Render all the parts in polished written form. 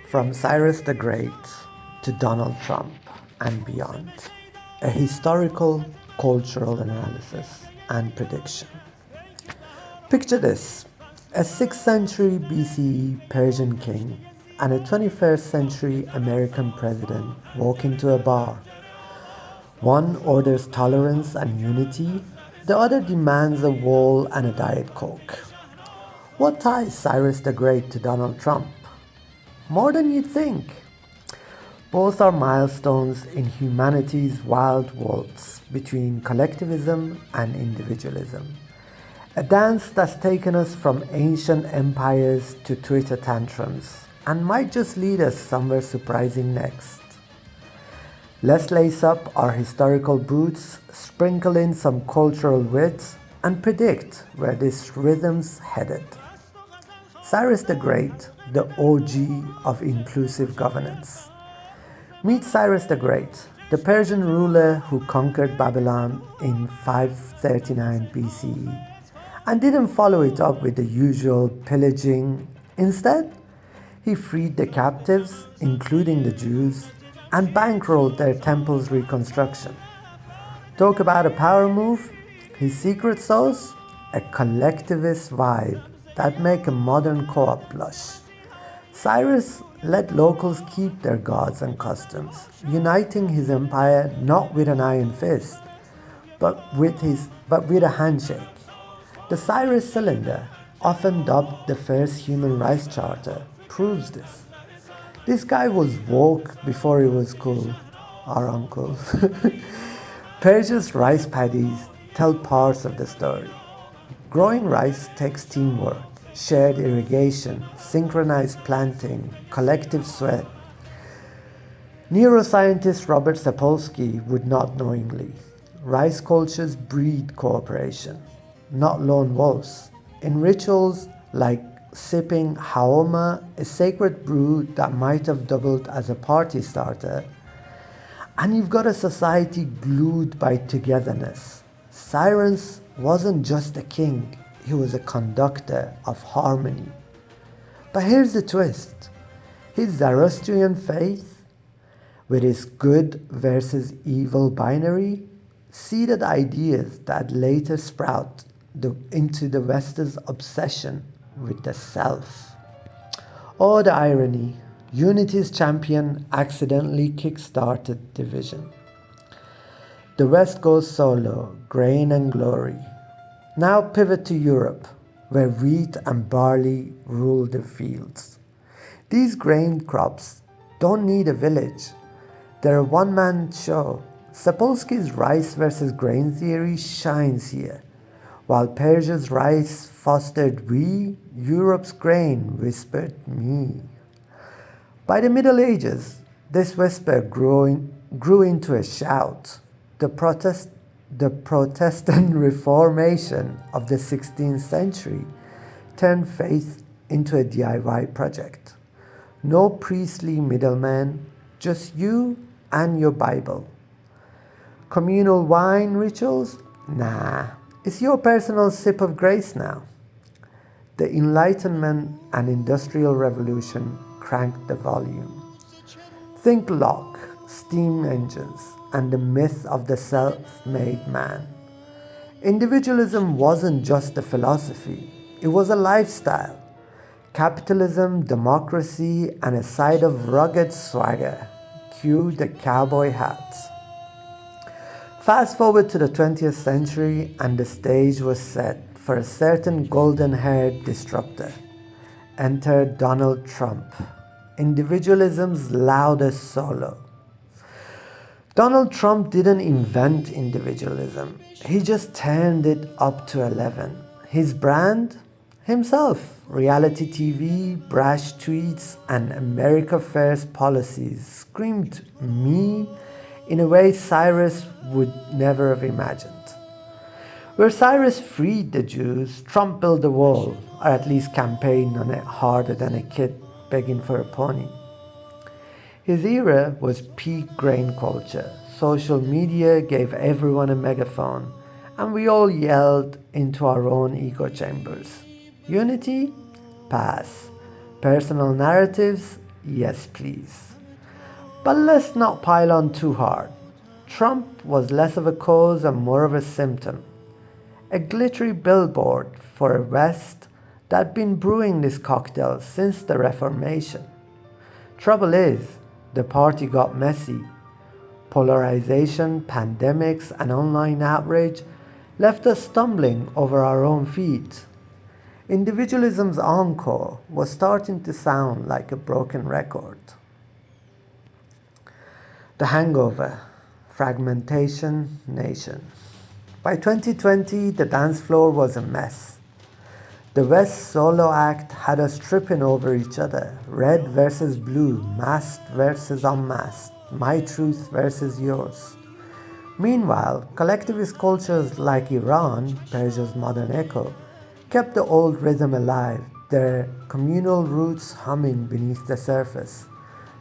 From Cyrus the Great to Donald Trump and beyond, a historical, cultural analysis and prediction. Picture this: a 6th century BCE Persian king and a 21st century American president walk into a bar. One orders tolerance and unity, the other demands a wall and a Diet Coke. What ties Cyrus the Great to Donald Trump? More than you'd think. Both are milestones in humanity's wild waltz between collectivism and individualism. A dance that's taken us from ancient empires to Twitter tantrums and might just lead us somewhere surprising next. Let's lace up our historical boots, sprinkle in some cultural wit, and predict where this rhythm's headed. Cyrus the Great, the OG of inclusive governance. Meet Cyrus the Great, the Persian ruler who conquered Babylon in 539 BCE and didn't follow it up with the usual pillaging. Instead, he freed the captives, including the Jews, and bankrolled their temple's reconstruction. Talk about a power move. His secret sauce? A collectivist vibe that make a modern co-op blush. Cyrus let locals keep their gods and customs, uniting his empire not with an iron fist, but with a handshake. The Cyrus cylinder, often dubbed the first human rights charter, proves this. This guy was woke before he was cool, our uncle. Persia's rice paddies tell parts of the story. Growing rice takes teamwork, shared irrigation, synchronized planting, collective sweat. Neuroscientist Robert Sapolsky would not knowingly. Rice cultures breed cooperation, not lone wolves. In rituals like sipping haoma, a sacred brew that might have doubled as a party starter, and you've got a society glued by togetherness. Cyrus wasn't just a king, he was a conductor of harmony. But here's the twist. His Zoroastrian faith, with its good versus evil binary, seeded ideas that later sprout into the West's obsession with the self. Oh, the irony. Unity's champion accidentally kick-started division. The West goes solo, grain and glory. Now pivot to Europe, where wheat and barley rule the fields. These grain crops don't need a village. They're a one-man show. Sapolsky's rice versus grain theory shines here. While Persia's rice fostered we, Europe's grain whispered me. By the Middle Ages, this whisper grew into a shout. The Protestant Reformation of the 16th century turned faith into a DIY project. No priestly middleman, just you and your Bible. Communal wine rituals? Nah, it's your personal sip of grace now. The Enlightenment and Industrial Revolution cranked the volume. Think Locke, steam engines, and the myth of the self-made man. Individualism wasn't just a philosophy, it was a lifestyle. Capitalism, democracy, and a side of rugged swagger. Cue the cowboy hats. Fast forward to the 20th century and the stage was set for a certain golden-haired disruptor. Enter Donald Trump, individualism's loudest solo. Donald Trump didn't invent individualism. He just turned it up to 11. His brand? Himself. Reality TV, brash tweets, and America First policies screamed me in a way Cyrus would never have imagined. Where Cyrus freed the Jews, Trump built a wall, or at least campaigned on it harder than a kid begging for a pony. His era was peak grain culture. Social media gave everyone a megaphone, and we all yelled into our own echo chambers. Unity? Pass. Personal narratives? Yes, please. But let's not pile on too hard. Trump was less of a cause and more of a symptom. A glittery billboard for a West that had been brewing this cocktail since the Reformation. Trouble is, the party got messy. Polarization, pandemics, and online outrage left us stumbling over our own feet. Individualism's encore was starting to sound like a broken record. The hangover, fragmentation, nation. By 2020, the dance floor was a mess. The West solo act had us tripping over each other. Red versus blue, masked versus unmasked, my truth versus yours. Meanwhile, collectivist cultures like Iran, Persia's modern echo, kept the old rhythm alive, their communal roots humming beneath the surface.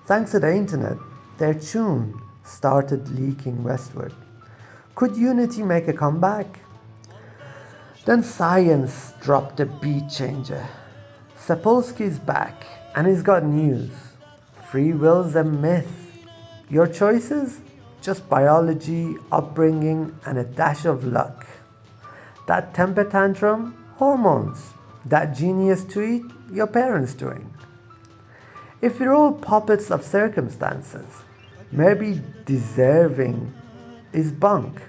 Thanks to the internet, their tune started leaking westward. Could unity make a comeback? Then science dropped a beat changer. Sapolsky's back, and he's got news. Free will's a myth. Your choices? Just biology, upbringing, and a dash of luck. That temper tantrum? Hormones. That genius tweet? Your parents doing. If we're all puppets of circumstances, maybe deserving is bunk.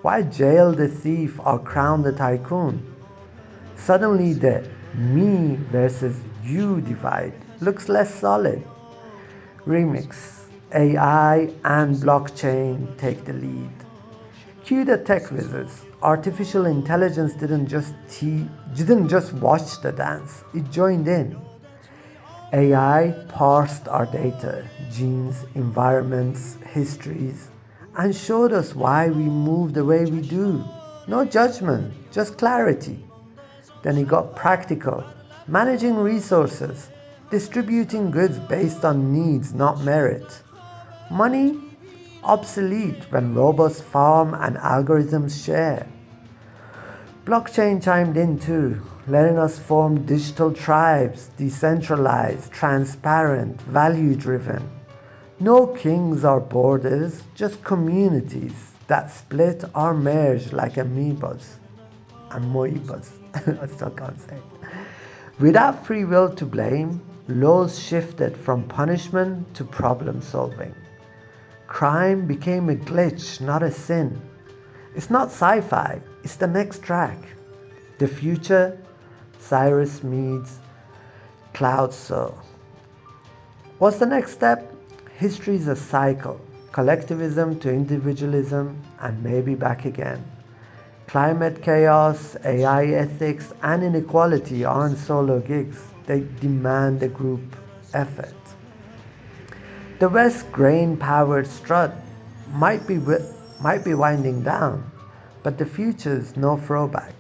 Why jail the thief or crown the tycoon? Suddenly the me versus you divide looks less solid. Remix. AI and blockchain take the lead. Cue the tech wizards. Artificial intelligence didn't just watch the dance, it joined in. AI parsed our data, genes, environments, histories, and showed us why we move the way we do. No judgment, just clarity. Then it got practical, managing resources, distributing goods based on needs, not merit. Money? Obsolete when robots farm and algorithms share. Blockchain chimed in too, letting us form digital tribes, decentralized, transparent, value-driven. No kings or borders, just communities that split or merge like amoebas. Amoebas, I still can't say it. Without free will to blame, laws shifted from punishment to problem solving. Crime became a glitch, not a sin. It's not sci-fi, it's the next track. The future, Cyrus meets Cloud Soul. What's the next step? History is a cycle. Collectivism to individualism and maybe back again. Climate chaos, AI ethics, and inequality aren't solo gigs. They demand a group effort. The West grain-powered strut might be winding down, but the future's no throwback.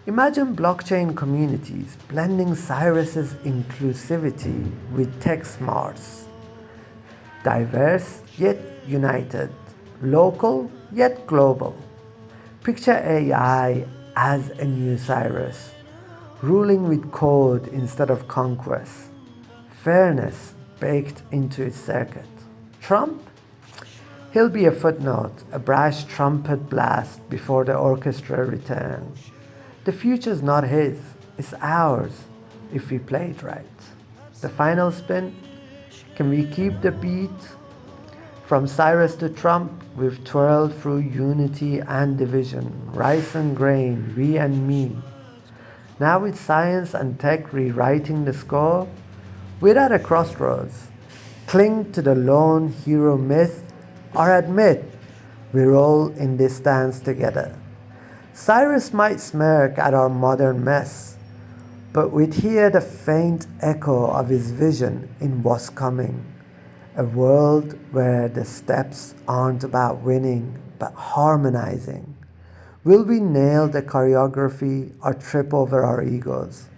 Imagine blockchain communities blending Cyrus's inclusivity with tech smarts. Diverse yet united, local yet global. Picture AI as a new Cyrus, ruling with code instead of conquest. Fairness baked into its circuit. Trump? He'll be a footnote, a brash trumpet blast before the orchestra returns. The future's not his, it's ours, if we play it right. The final spin? Can we keep the beat? From Cyrus to Trump, we've twirled through unity and division, rice and grain, we and me. Now with science and tech rewriting the score, we're at a crossroads. Cling to the lone hero myth or admit we're all in this dance together. Cyrus might smirk at our modern mess, but we'd hear the faint echo of his vision in what's coming. A world where the steps aren't about winning, but harmonizing. Will we nail the choreography or trip over our egos?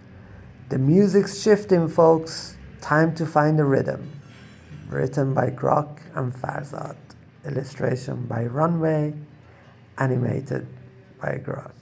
The music's shifting, folks. Time to find a rhythm. Written by Grok and Farz-Zaad. Illustration by Runway. Animated يقراك.